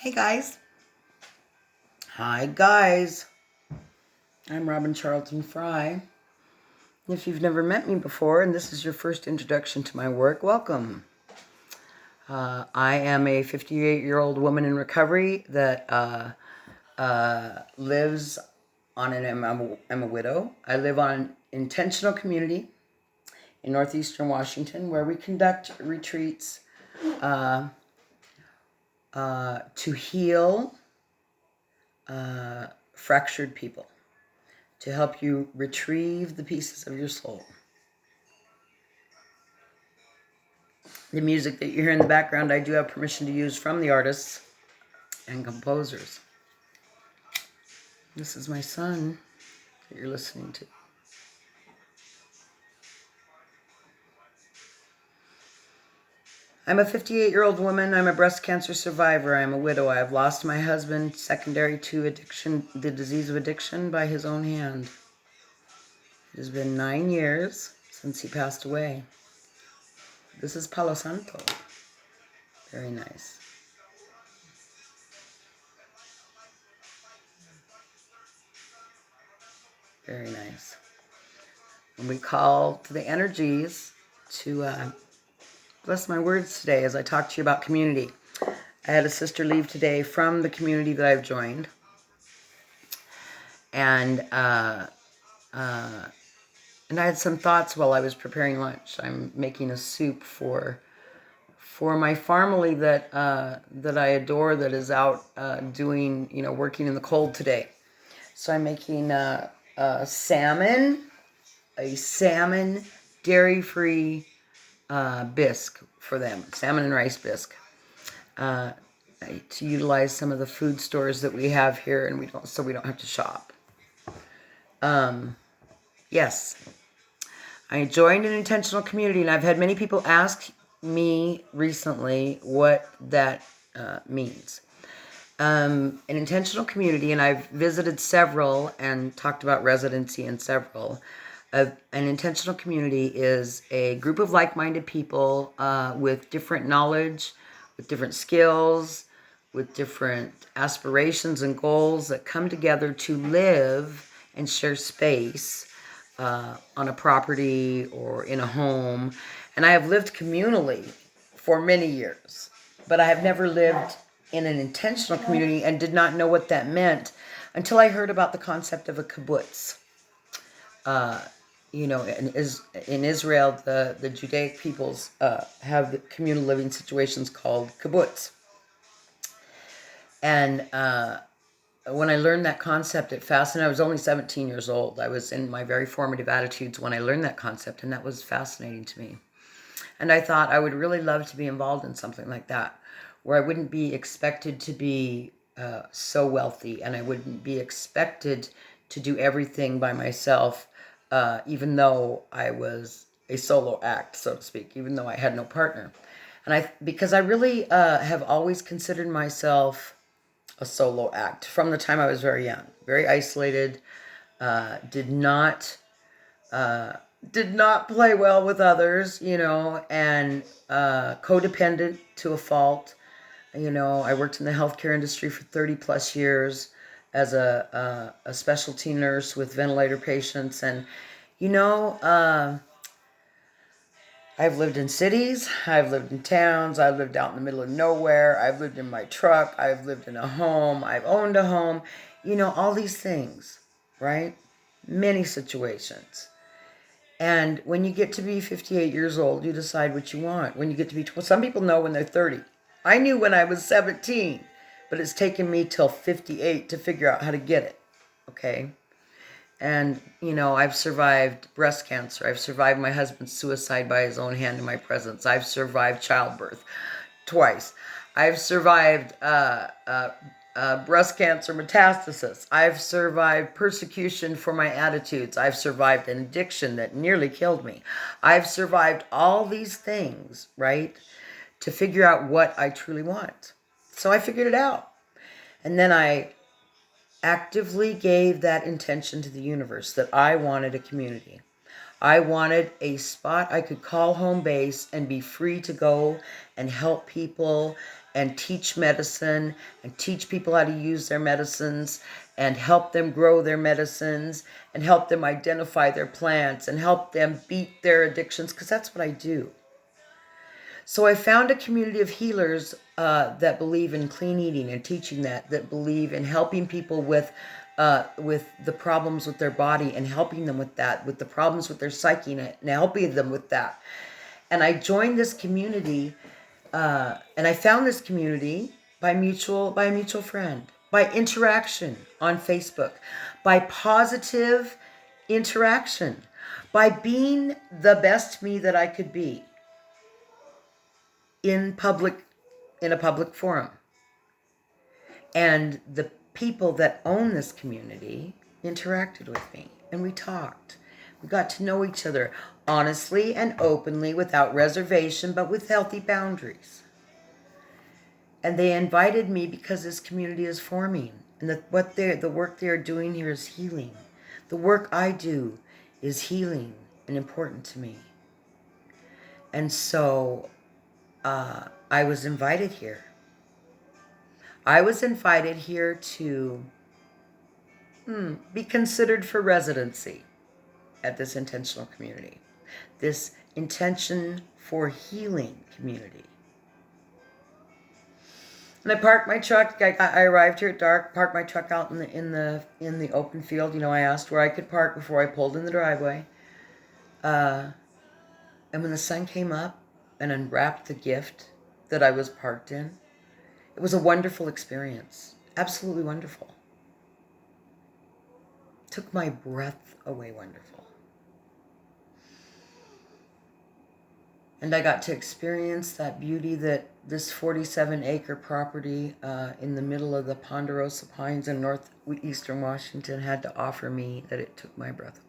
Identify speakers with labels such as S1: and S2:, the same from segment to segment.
S1: Hey guys. Hi guys. I'm Robin Charlton-Fry. If you've never met me before and this is your first introduction to my work, welcome. I am a 58-year-old woman in recovery that lives on I'm a widow. I live on an intentional community in northeastern Washington where we conduct retreats to heal fractured people, to help you retrieve the pieces of your soul. The music that you hear in the background, I do have permission to use from the artists and composers. This is my son that you're listening to. I'm a 58-year-old woman. I'm a breast cancer survivor. I'm a widow. I have lost my husband secondary to addiction, the disease of addiction, by his own hand. It has been 9 years since he passed away. This is Palo Santo. Very nice. Very nice. And we call to the energies to bless my words today as I talk to you about community. I had a sister leave today from the community that I've joined. And I had some thoughts while I was preparing lunch. I'm making a soup for my family that I adore, that is out doing, working in the cold today. So I'm making a salmon dairy-free bisque for them, salmon and rice bisque, to utilize some of the food stores that we have here, and we don't have to shop. Yes, I joined an intentional community, and I've had many people ask me recently what that means. An intentional community, and I've visited several and talked about residency in several. An intentional community is a group of like-minded people with different knowledge, with different skills, with different aspirations and goals that come together to live and share space on a property or in a home. And I have lived communally for many years, but I have never lived in an intentional community and did not know what that meant until I heard about the concept of a kibbutz. In Israel, the Judaic peoples have communal living situations called kibbutz. And when I learned that concept, it fascinated. I was only 17 years old. I was in my very formative attitudes when I learned that concept, and that was fascinating to me. And I thought I would really love to be involved in something like that, where I wouldn't be expected to be so wealthy, and I wouldn't be expected to do everything by myself, even though I was a solo act, so to speak, even though I had no partner. And because I really have always considered myself a solo act from the time I was very young, very isolated, did not play well with others, and codependent to a fault. I worked in the healthcare industry for 30 plus years as a specialty nurse with ventilator patients. And, I've lived in cities, I've lived in towns, I've lived out in the middle of nowhere, I've lived in my truck, I've lived in a home, I've owned a home, all these things, right? Many situations. And when you get to be 58 years old, you decide what you want. When you get to be, some people know when they're 30. I knew when I was 17, but it's taken me till 58 to figure out how to get it, okay? And, I've survived breast cancer. I've survived my husband's suicide by his own hand in my presence. I've survived childbirth twice. I've survived breast cancer metastasis. I've survived persecution for my attitudes. I've survived an addiction that nearly killed me. I've survived all these things, right, to figure out what I truly want. So I figured it out. And then I actively gave that intention to the universe that I wanted a community. I wanted a spot I could call home base and be free to go and help people and teach medicine and teach people how to use their medicines and help them grow their medicines and help them identify their plants and help them beat their addictions, because that's what I do. So I found a community of healers that believe in clean eating and teaching that believe in helping people with the problems with their body and helping them with that, with the problems with their psyche and helping them with that. And I joined this community, and I found this community by a mutual friend, by interaction on Facebook, by positive interaction, by being the best me that I could be in a public forum. And the people that own this community interacted with me, and we talked. We got to know each other honestly and openly, without reservation, but with healthy boundaries. And they invited me because this community is forming, and the work they are doing here is healing. The work I do is healing and important to me. And so I was invited here. I was invited here to be considered for residency at this intentional community, this intention for healing community. And I parked my truck. I arrived here at dark, parked my truck out in the open field. You know, I asked where I could park before I pulled in the driveway. And when the sun came up and unwrapped the gift that I was parked in, it was a wonderful experience. Absolutely wonderful. Took my breath away wonderful. And I got to experience that beauty that this 47-acre property in the middle of the Ponderosa Pines in northeastern Washington had to offer me, that it took my breath away.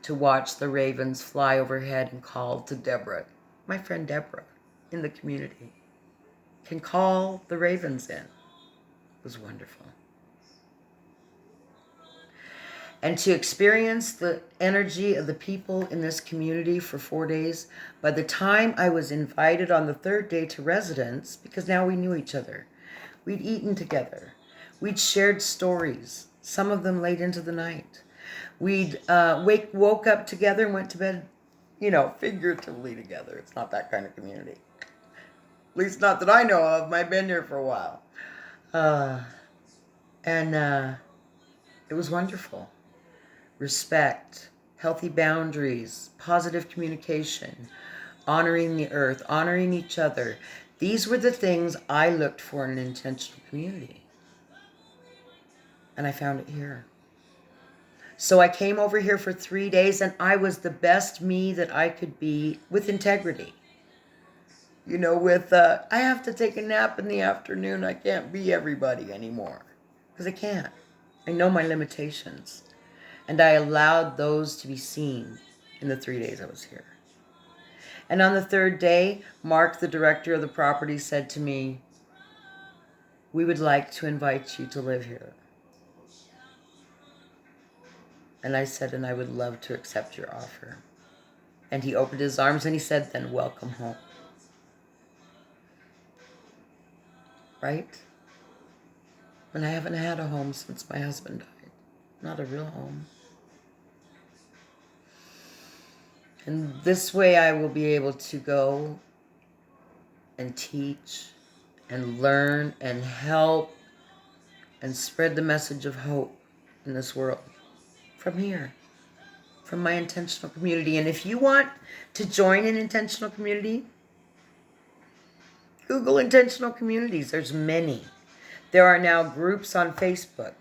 S1: To watch the ravens fly overhead and call to Deborah, my friend Deborah, in the community, can call the ravens in. It was wonderful. And to experience the energy of the people in this community for 4 days, by the time I was invited on the third day to residence, because now we knew each other, we'd eaten together, we'd shared stories, some of them late into the night. We'd woke up together and went to bed, figuratively together. It's not that kind of community. At least not that I know of. I've been here for a while. And it was wonderful. Respect, healthy boundaries, positive communication, honoring the earth, honoring each other. These were the things I looked for in an intentional community. And I found it here. So I came over here for 3 days, and I was the best me that I could be, with integrity. I have to take a nap in the afternoon. I can't be everybody anymore. Because I can't. I know my limitations. And I allowed those to be seen in the 3 days I was here. And on the third day, Mark, the director of the property, said to me, "We would like to invite you to live here." And I said, "And I would love to accept your offer." And he opened his arms and he said, "Then welcome home." Right? And I haven't had a home since my husband died. Not a real home. And this way I will be able to go and teach and learn and help and spread the message of hope in this world from here, from my intentional community. And if you want to join an intentional community, Google intentional communities. There's many. There are now groups on Facebook.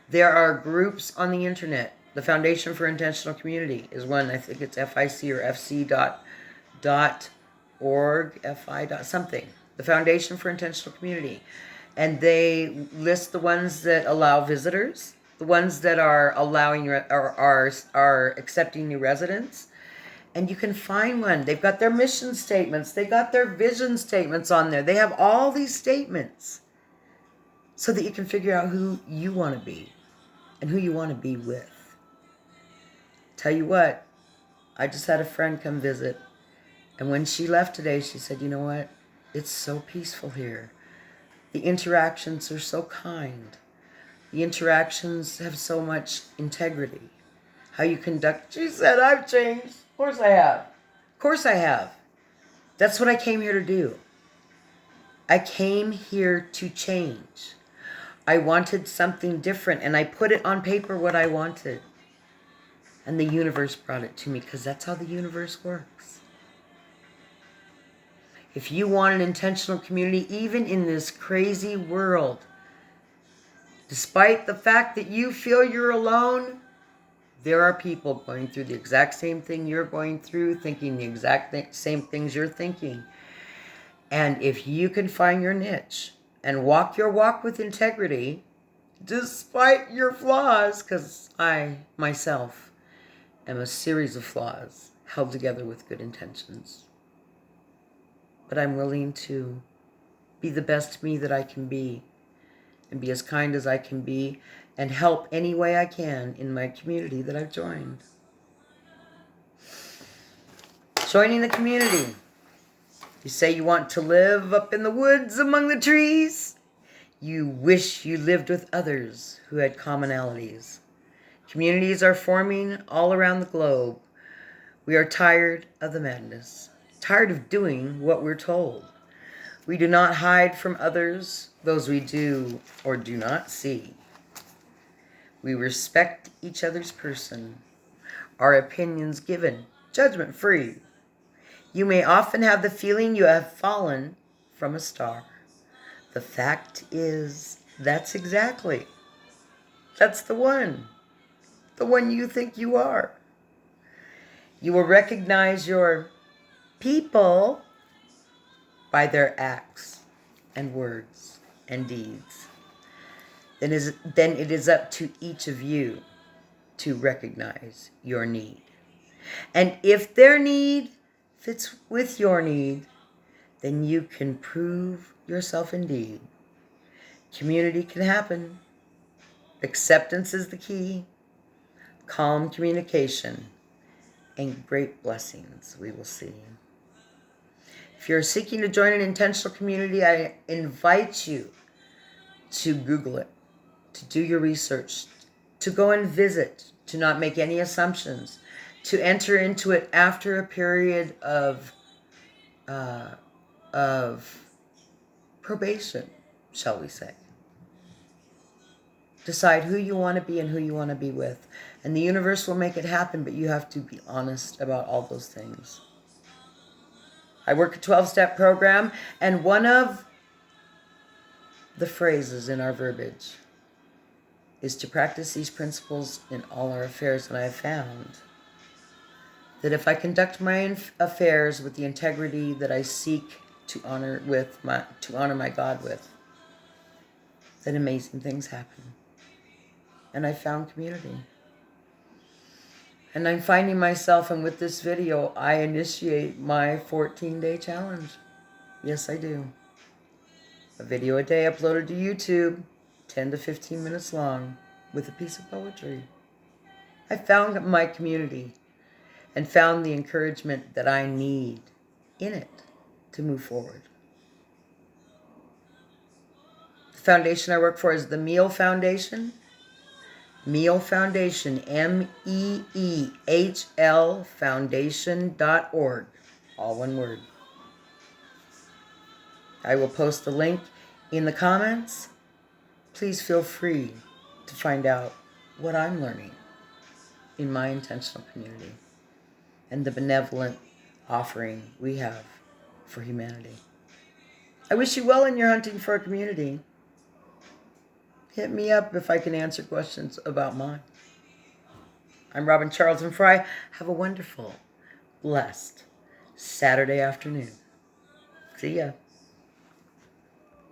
S1: There are groups on the internet. The Foundation for Intentional Community is one. I think it's FIC or FC.org, FI. Something. The Foundation for Intentional Community. And they list the ones that allow visitors, the ones that are allowing are accepting new residents. And you can find one. They've got their mission statements. They got their vision statements on there. They have all these statements so that you can figure out who you want to be and who you want to be with. Tell you what, I just had a friend come visit, and when she left today, she said, "You know what? It's so peaceful here. The interactions are so kind. The interactions have so much integrity. How you conduct... She said, I've changed. Of course I have. Of course I have. That's what I came here to do. I came here to change. I wanted something different, and I put it on paper what I wanted. And the universe brought it to me, because that's how the universe works. If you want an intentional community, even in this crazy world, despite the fact that you feel you're alone, there are people going through the exact same thing you're going through, thinking the exact same things you're thinking. And if you can find your niche and walk your walk with integrity, despite your flaws, because I, myself, am a series of flaws held together with good intentions. But I'm willing to be the best me that I can be, and be as kind as I can be, and help any way I can in my community that I've joined. Joining the community. You say you want to live up in the woods among the trees. You wish you lived with others who had commonalities. Communities are forming all around the globe. We are tired of the madness, tired of doing what we're told. We do not hide from others, those we do or do not see. We respect each other's person, our opinions given, judgment-free. You may often have the feeling you have fallen from a star. The fact is, that's the one you think you are. You will recognize your people by their acts and words and deeds. Then it is up to each of you to recognize your need. And if their need fits with your need, then you can prove yourself indeed. Community can happen. Acceptance is the key. Calm communication and great blessings we will see. If you're seeking to join an intentional community, I invite you to Google it, to do your research, to go and visit, to not make any assumptions, to enter into it after a period of probation, shall we say. Decide who you want to be and who you want to be with. And the universe will make it happen, but you have to be honest about all those things. I work a 12-step program, and one of the phrases in our verbiage is to practice these principles in all our affairs. And I have found that if I conduct my affairs with the integrity that I seek to honor my God with, then amazing things happen. And I found community. And I'm finding myself, and with this video, I initiate my 14-day challenge. Yes, I do. A video a day uploaded to YouTube, 10 to 15 minutes long, with a piece of poetry. I found my community and found the encouragement that I need in it to move forward. The foundation I work for is the Meal Foundation. Meal Foundation, MEEHL Foundation.org. All one word. I will post the link in the comments. Please feel free to find out what I'm learning in my intentional community and the benevolent offering we have for humanity. I wish you well in your hunting for a community. Hit me up if I can answer questions about mine. I'm Robin Charlton-Fry. Have a wonderful, blessed Saturday afternoon. See ya.